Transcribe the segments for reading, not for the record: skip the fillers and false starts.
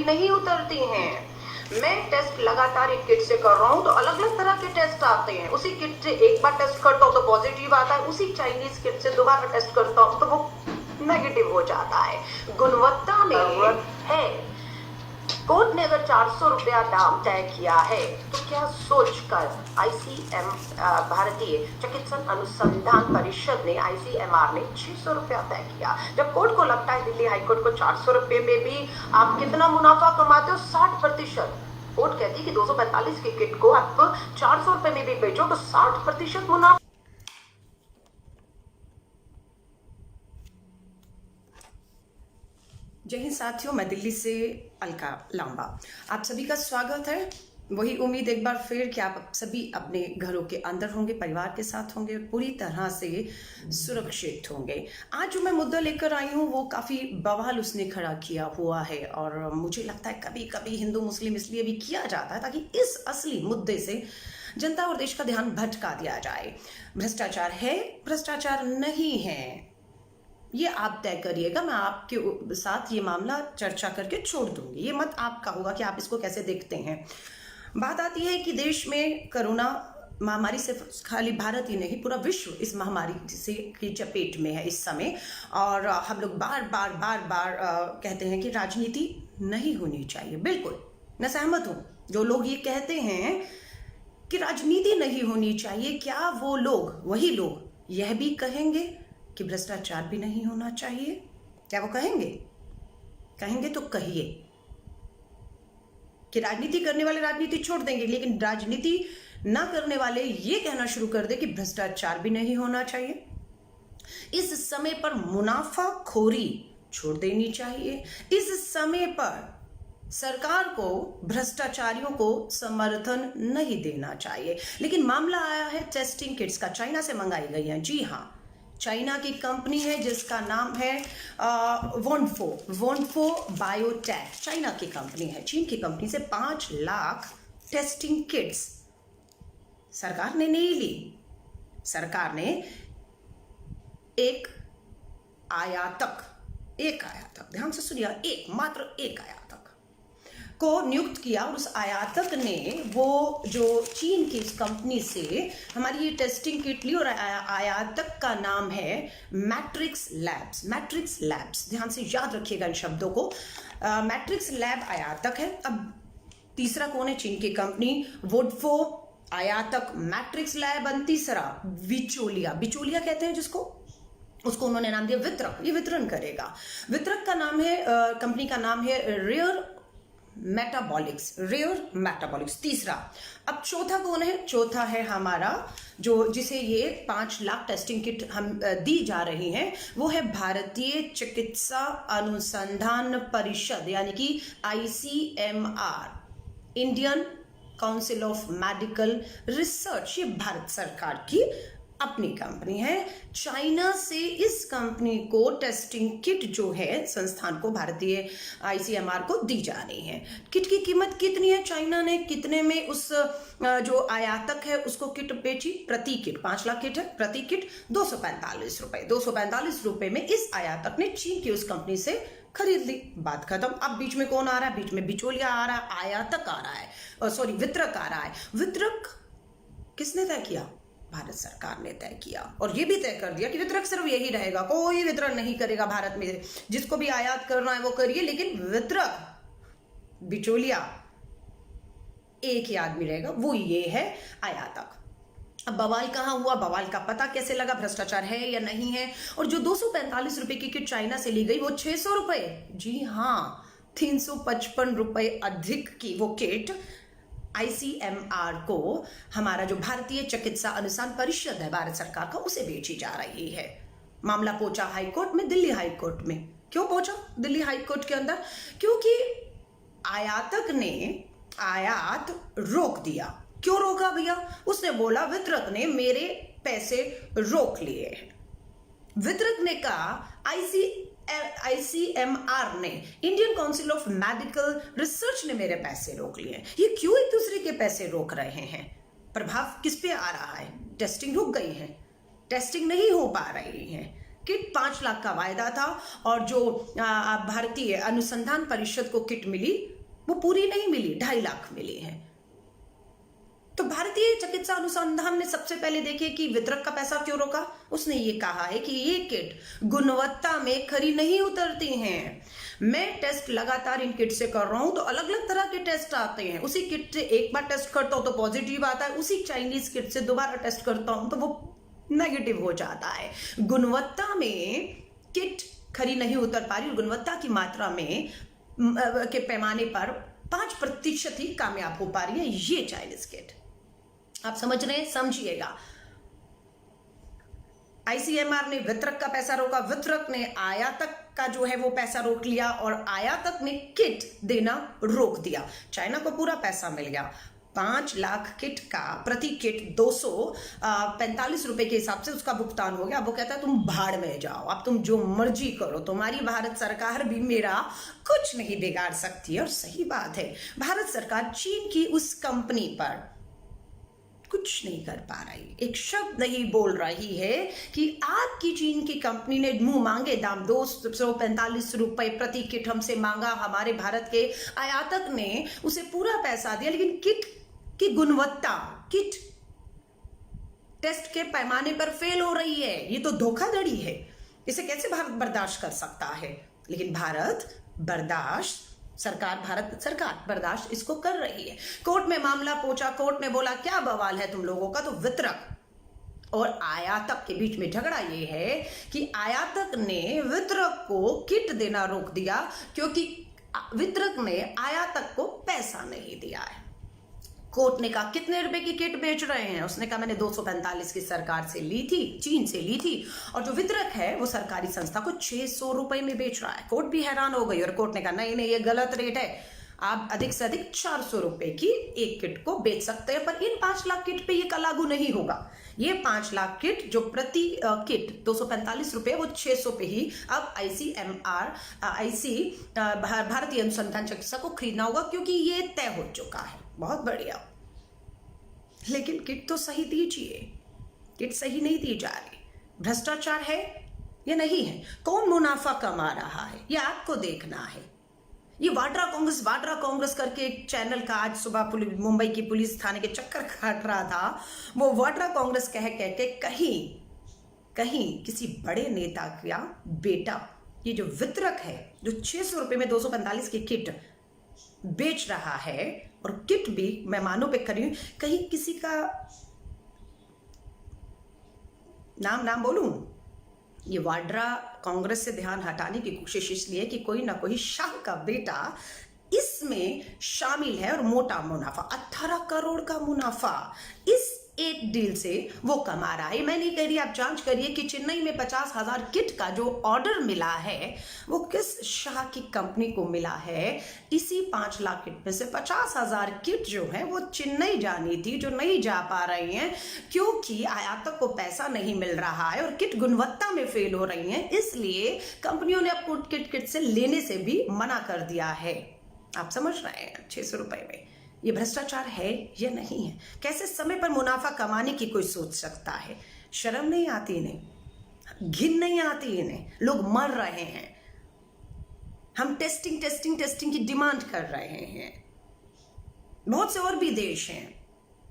नहीं उतरती हैं। मैं टेस्ट लगातार एक किट से कर रहा हूँ तो अलग अलग तरह के टेस्ट आते हैं। उसी किट से एक बार टेस्ट करता हूँ तो पॉजिटिव आता है, उसी चाइनीज किट से दोबारा टेस्ट करता हूँ तो वो नेगेटिव हो जाता है। गुणवत्ता में है। कोर्ट ने अगर 400 रुपया दाम तय किया है तो क्या सोचकर ICM भारतीय चिकित्सा अनुसंधान परिषद ने ICMR ने 600 रुपया तय किया। जब कोर्ट को लगता है दिल्ली हाईकोर्ट को 400 रुपये में भी आप कितना मुनाफा कमाते हो, 60%। कोर्ट कहती है कि 245 की किट को आप 400 रुपये में भी बेचो तो 60% मुनाफा। जय हिंद साथियों, मैं दिल्ली से अलका लांबा आप सभी का स्वागत है। वही उम्मीद एक बार फिर कि आप सभी अपने घरों के अंदर होंगे, परिवार के साथ होंगे और पूरी तरह से सुरक्षित होंगे। आज जो मैं मुद्दा लेकर आई हूँ वो काफ़ी बवाल उसने खड़ा किया हुआ है और मुझे लगता है कभी कभी हिंदू मुस्लिम इसलिए भी किया जाता है ताकि इस असली मुद्दे से जनता और देश का ध्यान भटका दिया जाए। भ्रष्टाचार है, भ्रष्टाचार नहीं है, ये आप तय करिएगा। मैं आपके साथ ये मामला चर्चा करके छोड़ दूंगी। ये मत आपका होगा कि आप इसको कैसे देखते हैं। बात आती है कि देश में कोरोना महामारी सिर्फ खाली भारत ही नहीं, पूरा विश्व इस महामारी से की चपेट में है इस समय। और हम लोग बार बार कहते हैं कि राजनीति नहीं होनी चाहिए। बिल्कुल मैं सहमत हूँ। जो लोग ये कहते हैं कि राजनीति नहीं होनी चाहिए, क्या वो लोग, वही लोग यह भी कहेंगे कि भ्रष्टाचार भी नहीं होना चाहिए? क्या वो कहेंगे? कहेंगे तो कहिए कि राजनीति करने वाले राजनीति छोड़ देंगे, लेकिन राजनीति ना करने वाले ये कहना शुरू कर दे कि भ्रष्टाचार भी नहीं होना चाहिए। इस समय पर मुनाफाखोरी छोड़ देनी चाहिए। इस समय पर सरकार को भ्रष्टाचारियों को समर्थन नहीं देना चाहिए। लेकिन मामला आया है टेस्टिंग किट्स का, चाइना से मंगाई गई है। जी हाँ, चाइना की कंपनी है जिसका नाम है वोनफो बायोटेक। चाइना की कंपनी है। चीन की कंपनी से 5 लाख टेस्टिंग किट्स सरकार ने नहीं ली। सरकार ने एक आयातक, ध्यान से सुनिए, मात्र एक आयातक को नियुक्त किया और उस आयातक ने वो जो चीन की इस कंपनी से हमारी ये टेस्टिंग किट ली और आयातक का नाम है मैट्रिक्स लैब्स। ध्यान से याद रखिएगा इन शब्दों को। मैट्रिक्स लैब आयातक है। अब तीसरा कौन है? चीन की कंपनी वोडफो, आयातक, मैट्रिक्स लैब। तीसरा बिचौलिया कहते हैं जिसको, उसको उन्होंने नाम दिया वितरक। ये वितरण करेगा। वितरक का नाम है, कंपनी का नाम है रेयर मेटाबॉलिक्स। तीसरा। अब चौथा कौन है? चौथा है हमारा जो जिसे ये 5 लाख टेस्टिंग किट हम दी जा रही हैं, वो है भारतीय चिकित्सा अनुसंधान परिषद यानी कि ICMR, Indian Council of Medical research. ये भारत सरकार की अपनी कंपनी है। चाइना से इस कंपनी को टेस्टिंग किट जो है संस्थान को, भारतीय ICMR को दी जा रही है। किट की कीमत कितनी है? चाइना ने कितने में उस जो आयातक है उसको किट बेची? प्रति किट 5 लाख किट है, प्रति किट 245 रुपए। 245 रुपए में इस आयातक ने चीन की उस कंपनी से खरीद ली। बात खत्म। अब बीच में कौन आ रहा है? बीच में बिचौलिया आ रहा है, आयातक आ रहा है, वितरक आ रहा है। वितरक किसने तय किया? भारत सरकार ने तय किया और ये भी तय कर दिया कि वितरक सिर्फ यही रहेगा, कोई वितरण नहीं करेगा भारत में। जिसको भी आयात करना है वो करिए, लेकिन वितरक, बिचौलिया, एक ही आदमी रहेगा, वो ये है आयातक। अब बवाल कहाँ हुआ? बवाल का पता कैसे लगा? भ्रष्टाचार है या नहीं है? और जो 245 रुपए की किट चाइना से ली गई वो 600 रुपए, जी हाँ, 355 रुपए अधिक की वो किट ICMR को, हमारा जो भारतीय चिकित्सा अनुसंधान परिषद है भारत सरकार का, उसे बेची जा रही है। मामला पहुंचा हाईकोर्ट में, दिल्ली हाईकोर्ट में। क्यों पहुंचा दिल्ली हाईकोर्ट के अंदर? क्योंकि आयातक ने आयात रोक दिया। क्यों रोका भैया? उसने बोला वितरक ने मेरे पैसे रोक लिए हैं। वितरक ने कहा ICMR ने, Indian Council of Medical research ने मेरे पैसे रोक लिए। ये क्यों एक दूसरे के पैसे रोक रहे हैं? प्रभाव किस पे आ रहा है? टेस्टिंग रुक गई है, टेस्टिंग नहीं हो पा रही है। किट 5 लाख का वायदा था और जो भारतीय अनुसंधान परिषद को किट मिली वो पूरी नहीं मिली, 2.5 लाख मिली है। तो भारतीय चिकित्सा अनुसंधान ने सबसे पहले देखे कि वितरक का पैसा क्यों रोका। उसने ये कहा है कि ये किट गुणवत्ता में खरी नहीं उतरती हैं। मैं टेस्ट लगातार इन किट से कर रहा हूं तो अलग अलग तरह के टेस्ट आते हैं। उसी किट से एक बार टेस्ट करता हूं तो पॉजिटिव आता है, उसी चाइनीज किट से दोबारा टेस्ट करता हूं तो वो नेगेटिव हो जाता है। गुणवत्ता में किट खरी नहीं उतर पा रही, गुणवत्ता की मात्रा में के पैमाने पर 5% ही कामयाब हो पा रही है ये चाइनीज किट। आप समझ रहे हैं, समझिएगा। आईसीएमआर ने वितरक का पैसा रोका, वितरक ने आयातक का जो है वो पैसा रोक लिया और आयातक ने किट देना रोक दिया। चाइना को पूरा पैसा मिल गया। 5 लाख किट का प्रति किट 245 रुपए के हिसाब से उसका भुगतान हो गया। वो कहता है तुम भाड़ में जाओ, अब तुम जो मर्जी करो, तुम्हारी भारत सरकार भी मेरा कुछ नहीं बिगाड़ सकती है। और सही बात है, भारत सरकार चीन की उस कंपनी पर कुछ नहीं कर पा रही, एक शब्द नहीं बोल रही है कि आपकी चीन की कंपनी ने मुंह मांगे दाम 245 रुपए प्रति किट हमसे मांगा। हमारे भारत के आयातक ने उसे पूरा पैसा दिया, लेकिन किट की गुणवत्ता, किट टेस्ट के पैमाने पर फेल हो रही है। ये तो धोखाधड़ी है, इसे कैसे भारत बर्दाश्त कर सकता है। लेकिन भारत बर्दाश्त इसको कर रही है। कोर्ट में मामला पहुंचा, कोर्ट ने बोला क्या बवाल है तुम लोगों का। तो वितरक और आयातक के बीच में झगड़ा ये है कि आयातक ने वितरक को किट देना रोक दिया क्योंकि वितरक ने आयातक को पैसा नहीं दिया है। कोर्ट ने कहा कितने रुपए की किट बेच रहे हैं। उसने कहा मैंने 245 की सरकार से ली थी, चीन से ली थी, और जो वितरक है वो सरकारी संस्था को 600 रुपए में बेच रहा है। कोर्ट भी हैरान हो गई और कोर्ट ने कहा नहीं नहीं, ये गलत रेट है, आप अधिक से अधिक 400 रुपए की एक किट को बेच सकते हैं, पर इन 5 लाख किट पे ये लागू नहीं होगा। ये 5 लाख किट जो प्रति किट 245 रुपए, वो 600 पे ही अब आईसीएमआर भारतीय अनुसंधान चिकित्सा को खरीदना होगा क्योंकि ये तय हो चुका है। बहुत बढ़िया, लेकिन किट तो सही दीजिए, किट सही नहीं दी जा रही। भ्रष्टाचार है या नहीं है, कौन मुनाफा कमा रहा है, ये आपको देखना है। ये वाड्रा कांग्रेस करके एक चैनल का आज सुबह मुंबई की पुलिस थाने के चक्कर काट रहा था। वो वाड्रा कांग्रेस कह के कहीं किसी बड़े नेता का बेटा, ये जो वितरक है जो 600 रुपए में 245 की किट बेच रहा है और किट भी मेहमानों पे करी, कहीं किसी का नाम बोलूं, ये वाड्रा कांग्रेस से ध्यान हटाने की कोशिश इसलिए कि कोई ना कोई शाह का बेटा इसमें शामिल है और मोटा मुनाफा, 18 करोड़ का मुनाफा इस एक डील से वो कमा रहा है। मैं नहीं कह रही, आप जांच करिए कि चेन्नई में 50,000 किट का जो ऑर्डर मिला है वो किस शाह की कंपनी को मिला है। इसी 5 लाख किट में से 50,000 किट जो है वो चेन्नई जानी थी, जो नहीं जा पा रही हैं क्योंकि आयातक को पैसा नहीं मिल रहा है और किट गुणवत्ता में फेल हो रही हैं। इसलिए कंपनियों ने अब किट से लेने से भी मना कर दिया है। आप समझ रहे हैं, 600 रुपए में ये भ्रष्टाचार है या नहीं है। कैसे समय पर मुनाफा कमाने की कोई सोच सकता है। शर्म नहीं आती इन्हें, घिन नहीं आती इन्हें। लोग मर रहे हैं, हम टेस्टिंग की डिमांड कर रहे हैं। बहुत से और भी देश हैं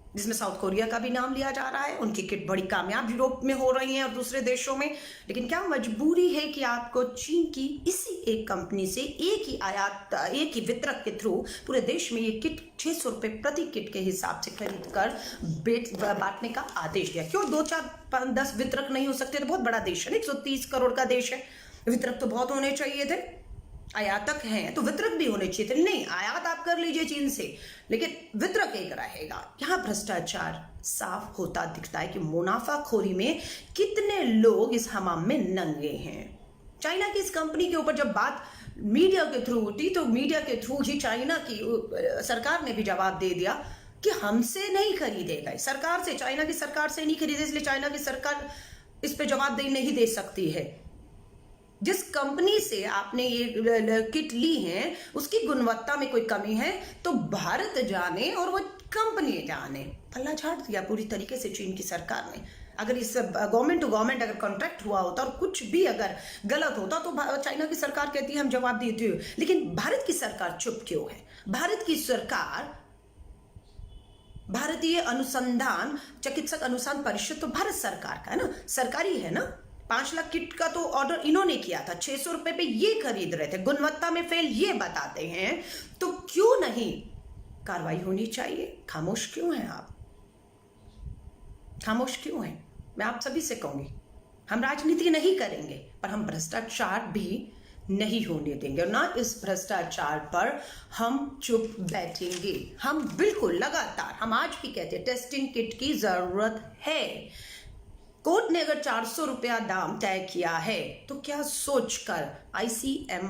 जिसमें साउथ कोरिया का भी नाम लिया जा रहा है, उनकी किट बड़ी कामयाब यूरोप में हो रही है और दूसरे देशों में। लेकिन क्या मजबूरी है कि आपको चीन की इसी एक कंपनी से एक ही वितरक के थ्रू पूरे देश में ये किट 600 रुपए प्रति किट के हिसाब से खरीद कर बांटने का आदेश दिया। क्यों 2, 4, 5, 10 वितरक नहीं हो सकते? तो बहुत बड़ा देश है, 130 करोड़ का देश है, वितरक तो बहुत होने चाहिए थे। आयातक हैं तो वितरक भी होने चाहिए थे। नहीं, आयात आप कर लीजिए चीन से, लेकिन वितरक एक रहेगा। यहाँ भ्रष्टाचार साफ होता दिखता है कि मुनाफाखोरी में कितने लोग इस हमाम में नंगे हैं। चाइना की इस कंपनी के ऊपर जब बात मीडिया के थ्रू उठी तो मीडिया के थ्रू ही चाइना की सरकार ने भी जवाब दे दिया कि हमसे नहीं खरीदेगा, सरकार से, चाइना की सरकार से नहीं खरीदे, इसलिए चाइना की सरकार इस पे जवाबदेही नहीं दे सकती है। जिस कंपनी से आपने ये किट ली है उसकी गुणवत्ता में कोई कमी है तो भारत जाने और वो कंपनी जाने। पल्ला झाड़ दिया पूरी तरीके से चीन की सरकार ने। अगर इस गवर्नमेंट टू गवर्नमेंट अगर कॉन्ट्रैक्ट हुआ होता और कुछ भी अगर गलत होता तो चाइना की सरकार कहती है हम जवाब देती हुई, लेकिन भारत की सरकार चुप क्यों है? भारत की सरकार, भारतीय अनुसंधान चिकित्सक अनुसंधान परिषद तो भारत सरकार का है ना, सरकारी है ना। 5 लाख किट का तो ऑर्डर इन्होंने किया था, 600 रुपए पे ये खरीद रहे थे, गुणवत्ता में फेल ये बताते हैं, तो क्यों नहीं कार्रवाई होनी चाहिए? खामोश क्यों हैं आप? खामोश क्यों हैं? मैं आप सभी से कहूंगी, हम राजनीति नहीं करेंगे पर हम भ्रष्टाचार भी नहीं होने देंगे, और ना इस भ्रष्टाचार पर हम चुप बैठेंगे। हम बिल्कुल लगातार, हम आज भी कहते हैं टेस्टिंग किट की जरूरत है। कोर्ट ने अगर 400 रुपया दाम तय किया है तो क्या सोचकर ICM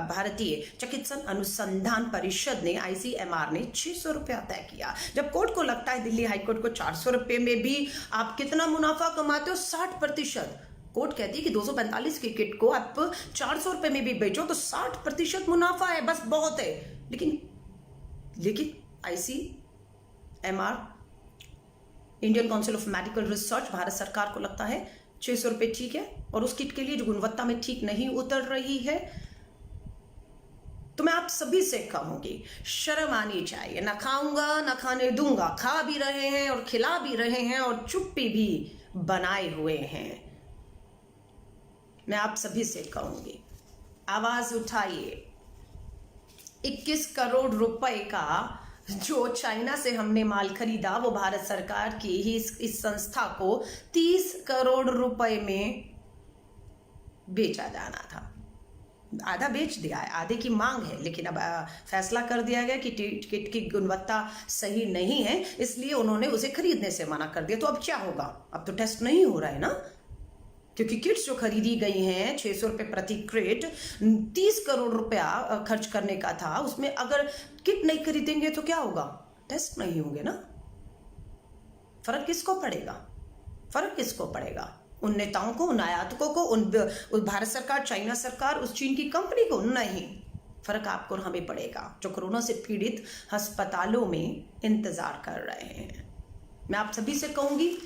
भारतीय चिकित्सा अनुसंधान परिषद ने, ICMR ने 600 रुपया तय किया? जब कोर्ट को लगता है, दिल्ली हाईकोर्ट को 400 रुपये में भी आप कितना मुनाफा कमाते हो, 60%। कोर्ट कहती है कि 245 की किट को आप 400 रुपये में भी बेचो तो 60% मुनाफा है, बस बहुत है। लेकिन ICMR, Indian Council of Medical research, Bharat सरकार को लगता है 600 रुपये ठीक है, और उस किट के लिए जो गुणवत्ता में ठीक नहीं उतर रही है। तो मैं आप सभी से कहूंगी, शर्म आनी चाहिए। ना खाऊंगा ना खाने दूंगा, खा भी रहे हैं और खिला भी रहे हैं और चुप्पी भी बनाए हुए हैं। मैं आप सभी से कहूंगी, आवाज उठाइए। 21 करोड़ रुपए का जो चाइना से हमने माल खरीदा, वो भारत सरकार की ही इस संस्था को 30 करोड़ रुपए में बेचा जाना था। आधा बेच दिया है, आधे की मांग है, लेकिन अब फैसला कर दिया गया कि किट की गुणवत्ता सही नहीं है, इसलिए उन्होंने उसे खरीदने से मना कर दिया। तो अब क्या होगा? अब तो टेस्ट नहीं हो रहा है ना, क्योंकि किट्स जो खरीदी गई हैं 600 रुपये प्रति क्रेट, 30 करोड़ रुपया खर्च करने का था, उसमें अगर किट नहीं खरीदेंगे तो क्या होगा? टेस्ट नहीं होंगे ना। फर्क किसको पड़ेगा? फर्क किसको पड़ेगा? उन नेताओं को, उन आयातकों को, उन भारत सरकार, चाइना सरकार, उस चीन की कंपनी को? नहीं, फर्क आपको और हमें पड़ेगा, जो कोरोना से पीड़ित अस्पतालों में इंतजार कर रहे हैं। मैं आप सभी से कहूंगी,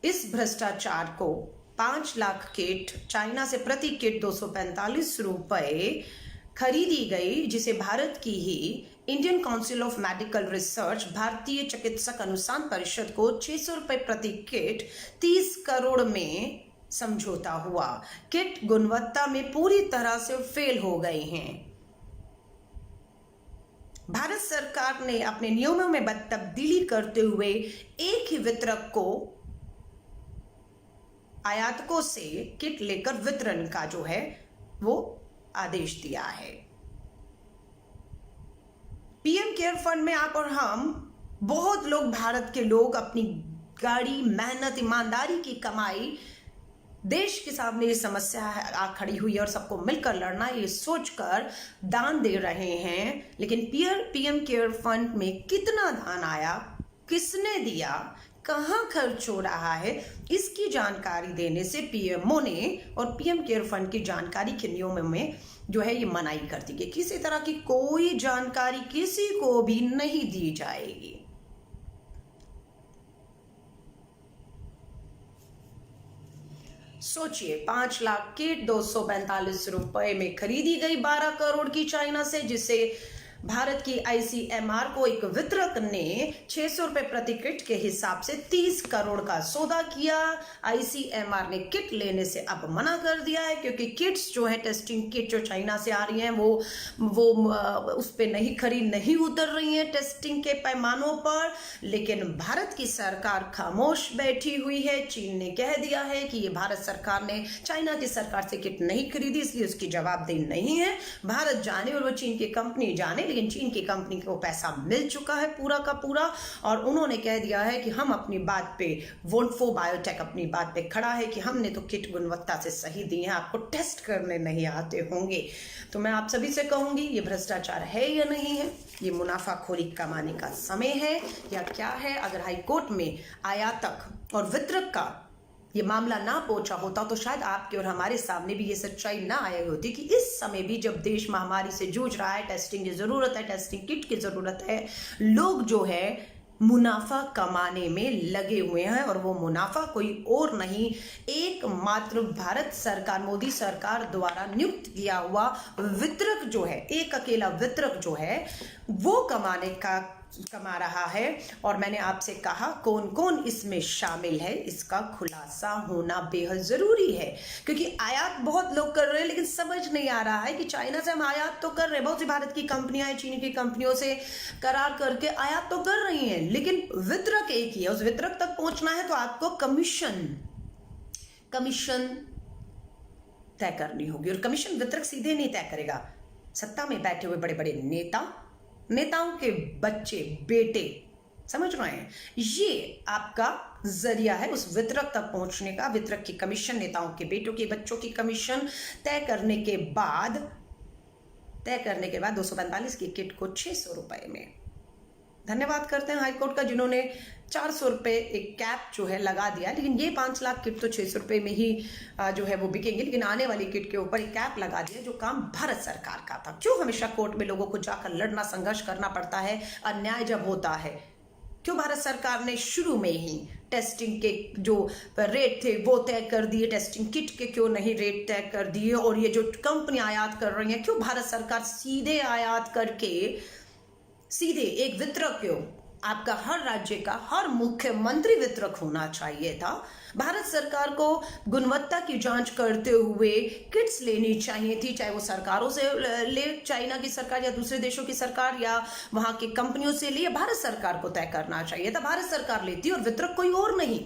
इस भ्रष्टाचार को 5 लाख किट, चाइना से प्रति किट 245 रुपए खरीदी गई, जिसे भारत की ही Indian Council of Medical Research, भारतीय चिकित्सक अनुसंधान परिषद को 600 रुपए प्रति किट, 30 करोड़ में समझौता हुआ। किट गुणवत्ता में पूरी तरह से फेल हो गए हैं। भारत सरकार ने अपने नियमों में तब्दीली करते हुए एक ही वितरक को आयातकों से किट लेकर वितरण का जो है वो आदेश दिया है। पीएम केयर फंड में आप और हम, बहुत लोग, भारत के लोग अपनी गाड़ी, मेहनत, ईमानदारी की कमाई, देश के सामने ये समस्या आ खड़ी हुई है और सबको मिलकर लड़ना, ये सोचकर दान दे रहे हैं। लेकिन पीएम केयर फंड में कितना दान आया, किसने दिया, कहां खर्च हो रहा है, इसकी जानकारी देने से पीएमओ ने और पीएम केयर फंड की जानकारी के नियमों में जो है ये मनाही कर दी गई। किसी तरह की कोई जानकारी किसी को भी नहीं दी जाएगी। सोचिए, 5 लाख किट 245 रुपए में खरीदी गई 12 करोड़ की चाइना से, जिसे भारत की ICMR को एक वितरक ने 600 रुपए प्रति किट के हिसाब से 30 करोड़ का सौदा किया। ICMR ने किट लेने से अब मना कर दिया है, क्योंकि किट्स जो है, टेस्टिंग किट जो चाइना से आ रही हैं, वो उस पे नहीं उतर रही हैं टेस्टिंग के पैमानों पर। लेकिन भारत की सरकार खामोश बैठी हुई है। चीन ने कह दिया है कि ये भारत सरकार ने चाइना की सरकार से किट नहीं खरीदी, इसलिए उसकी जवाबदेही नहीं है। भारत जाने और वो चीन की कंपनी जाने, लेकिन चीन की कंपनी को पैसा मिल चुका है पूरा का पूरा, और उन्होंने कह दिया है कि हम अपनी बात पे, वोल्फो बायोटेक अपनी बात पे खड़ा है कि हमने तो किट गुणवत्ता से सही दी है, आपको टेस्ट करने नहीं आते होंगे। तो मैं आप सभी से कहूंगी, ये भ्रष्टाचार है या नहीं है? ये मुनाफाखोरी कमाने का समय है या क्या है? अगर हाईकोर्ट में आयातक और वितरक का ये मामला ना पहुंचा होता तो शायद आपके और हमारे सामने भी ये सच्चाई ना आई होती कि इस समय भी, जब देश महामारी से जूझ रहा है, टेस्टिंग की जरूरत है, टेस्टिंग किट की जरूरत है, लोग जो है मुनाफा कमाने में लगे हुए हैं, और वो मुनाफा कोई और नहीं, एकमात्र भारत सरकार, मोदी सरकार द्वारा नियुक्त किया हुआ वितरक जो है, एक अकेला वितरक जो है वो कमा रहा है। और मैंने आपसे कहा कौन कौन इसमें शामिल है, इसका खुलासा होना बेहद जरूरी है, क्योंकि आयात बहुत लोग कर रहे हैं लेकिन समझ नहीं आ रहा है कि चाइना से हम आयात तो कर रहे हैं, बहुत सी भारत की कंपनियां हैं चीनी की कंपनियों से करार करके आयात तो कर रही हैं, लेकिन वितरक एक ही है। उस वितरक तक पहुंचना है तो आपको कमीशन तय करनी होगी, और कमीशन वितरक सीधे नहीं तय करेगा। सत्ता में बैठे हुए बड़े बड़े नेताओं के बच्चे, बेटे, समझ रहे हैं, ये आपका जरिया है उस वितरक तक पहुंचने का। वितरक की कमीशन, नेताओं के बेटों के बच्चों की कमीशन तय करने के बाद 245 की किट को 600 रुपए में। धन्यवाद करते हैं हाईकोर्ट का जिन्होंने 400 रुपए एक कैप जो है लगा दिया, लेकिन ये 5 लाख किट तो 600 रुपए में ही जो है वो बिकेंगे, लेकिन आने वाली किट के ऊपर एक कैप लगा दिया जो काम भारत सरकार का था। क्यों हमेशा कोर्ट में लोगों को जाकर लड़ना, संघर्ष करना पड़ता है अन्याय जब होता है? क्यों भारत सरकार ने शुरू में ही टेस्टिंग के जो रेट थे वो तय कर दिए, टेस्टिंग किट के क्यों नहीं रेट तय कर दिए? और ये जो कंपनी आयात कर रही है, क्यों भारत सरकार सीधे आयात करके सीधे एक वितरक, क्यों आपका हर राज्य का हर मुख्यमंत्री वितरक होना चाहिए था? भारत सरकार को गुणवत्ता की जांच करते हुए किट्स लेनी चाहिए थी, चाहे वो सरकारों से ले, चाइना की सरकार या दूसरे देशों की सरकार या वहां की कंपनियों से ले, भारत सरकार को तय करना चाहिए था। भारत सरकार लेती और वितरक कोई और नहीं।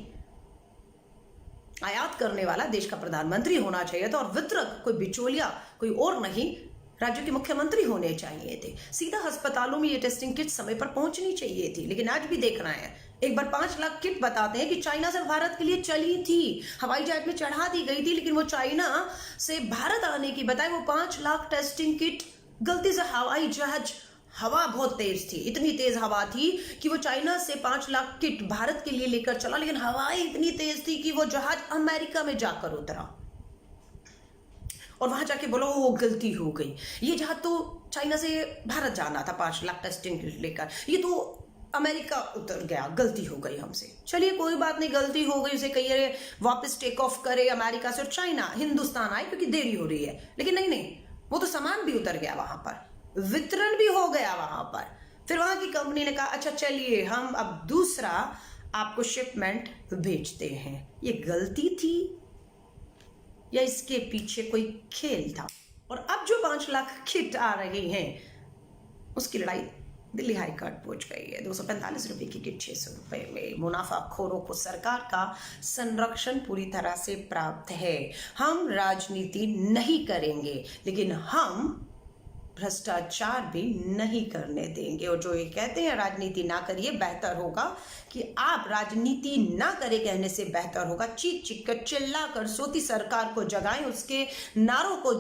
आयात करने वाला देश का प्रधानमंत्री होना चाहिए था और वितरक कोई बिचौलिया, कोई और नहीं, राज्य के मुख्यमंत्री होने चाहिए थे। सीधा अस्पतालों में ये टेस्टिंग किट समय पर पहुंचनी चाहिए थी। लेकिन आज भी देखना है, एक बार 5 लाख किट बताते हैं कि चाइना से भारत के लिए चली थी, हवाई जहाज में चढ़ा दी गई थी, लेकिन वो चाइना से भारत आने की बताए वो 5 लाख टेस्टिंग किट गलती से हवाई जहाज, हवा बहुत तेज थी, इतनी तेज हवा थी कि वो चाइना से 5 लाख किट भारत के लिए लेकर चला, लेकिन हवाएं इतनी तेज थी कि वो जहाज अमेरिका में जाकर उतरा और वहां जाके बोलो वो गलती हो गई। ये जहाज तो चाइना से भारत जाना था 5 लाख टेस्टिंग किट लेकर, ये तो अमेरिका उतर गया, गलती हो गई हमसे। चलिए कोई बात नहीं, गलती हो गई, उसे कहिए वापस टेक ऑफ करे अमेरिका से और चाइना हिंदुस्तान आए क्योंकि देरी हो रही है। लेकिन नहीं, वो तो सामान भी उतर गया वहां पर, वितरण भी हो गया वहां पर। फिर वहां की कंपनी ने कहा अच्छा चलिए हम अब दूसरा आपको शिपमेंट भेजते हैं। ये गलती थी या इसके पीछे कोई खेल था? और अब जो 5 लाख किट आ रहे हैं उसकी लड़ाई दिल्ली हाई कोर्ट पहुंच गई है। 245 रुपए की किट 600 रुपए में। मुनाफाखोरों को सरकार का संरक्षण पूरी तरह से प्राप्त है। हम राजनीति नहीं करेंगे, लेकिन हम भ्रष्टाचार भी नहीं करने देंगे। और जो ये कहते हैं राजनीति ना करिए, बेहतर होगा कि आप राजनीति ना करे कहने से बेहतर होगा चीख चीख कर, चिल्ला कर सोती सरकार को जगाएं, उसके नारों को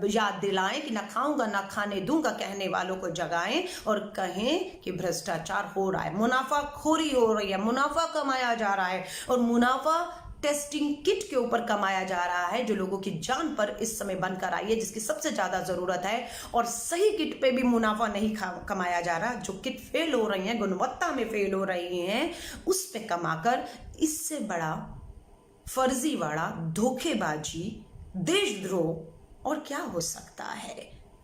याद दिलाएं कि ना खाऊंगा ना खाने दूंगा कहने वालों को जगाएं और कहें कि भ्रष्टाचार हो रहा है, मुनाफाखोरी हो रही है, मुनाफा कमाया जा रहा है और मुनाफा टेस्टिंग किट के ऊपर कमाया जा रहा है जो लोगों की जान पर इस समय बनकर आई है, जिसकी सबसे ज्यादा जरूरत है। और सही किट पे भी मुनाफा नहीं कमाया जा रहा, जो किट फेल हो रही हैं, गुणवत्ता में फेल हो रही हैं, उस पे कमाकर इससे बड़ा फर्जीवाड़ा, धोखेबाजी, देशद्रोह और क्या हो सकता है?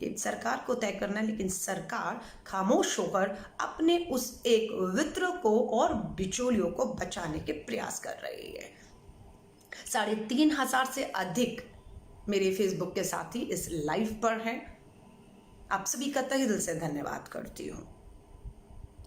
ये सरकार को तय करना है, लेकिन सरकार खामोश होकर अपने उस एक वितरक को और बिचौलियों को बचाने के प्रयास कर रही है। 3,500 से अधिक मेरे फेसबुक के साथी इस लाइव पर हैं। आप सभी का तहे दिल से धन्यवाद करती हूँ।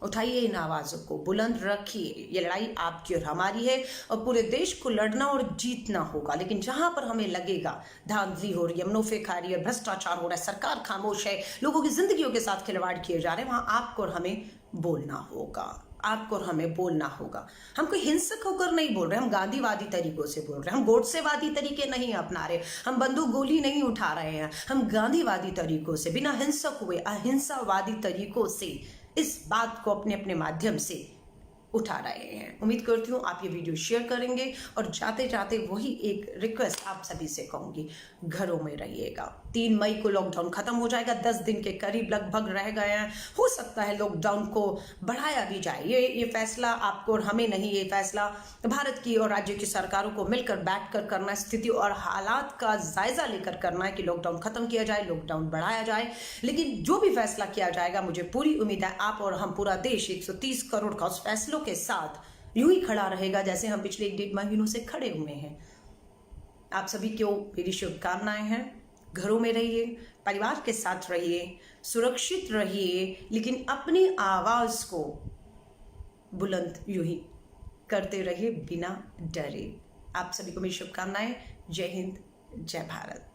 उठाइए इन आवाजों को, बुलंद रखिए। ये लड़ाई आपकी और हमारी है और पूरे देश को लड़ना और जीतना होगा। लेकिन जहां पर हमें लगेगा धांधली हो रही है, मुनाफेखारी है, भ्रष्टाचार हो रहा है, सरकार खामोश है, लोगों की जिंदगियों के साथ खिलवाड़ किए जा रहे हैं, वहां आपको और हमें बोलना होगा। आपको और हमें बोलना होगा। हम कोई हिंसक होकर नहीं बोल रहे, हम गांधीवादी तरीकों से बोल रहे हैं, हम गोडसेवादी तरीके नहीं अपना रहे, हम बंदूक गोली नहीं उठा रहे हैं, हम गांधीवादी तरीकों से, बिना हिंसक हुए अहिंसावादी तरीकों से इस बात को अपने अपने माध्यम से उठा रहे हैं। उम्मीद करती हूँ आप ये वीडियो शेयर करेंगे और जाते जाते वही एक रिक्वेस्ट आप सभी से कहूंगी, घरों में रहिएगा। 3 मई को लॉकडाउन खत्म हो जाएगा, 10 दिन के करीब लगभग रह गए हैं। हो सकता है लॉकडाउन को बढ़ाया भी जाए। ये फैसला आपको और हमें नहीं, ये फैसला भारत की और राज्य की सरकारों को मिलकर बैठकर करना है, स्थिति और हालात का जायजा लेकर करना है कि लॉकडाउन खत्म किया जाए, लॉकडाउन बढ़ाया जाए। लेकिन जो भी फैसला किया जाएगा, मुझे पूरी उम्मीद है आप और हम पूरा देश 130 करोड़ का उस फैसलों के साथ यूं ही खड़ा रहेगा जैसे हम पिछले 1-1.5 महीनों से खड़े हुए हैं। आप सभी को मेरी शुभकामनाएं हैं। घरों में रहिए, परिवार के साथ रहिए, सुरक्षित रहिए, लेकिन अपनी आवाज को बुलंद यूं ही करते रहिए बिना डरे। आप सभी को मेरी शुभकामनाएं। जय हिंद, जय भारत।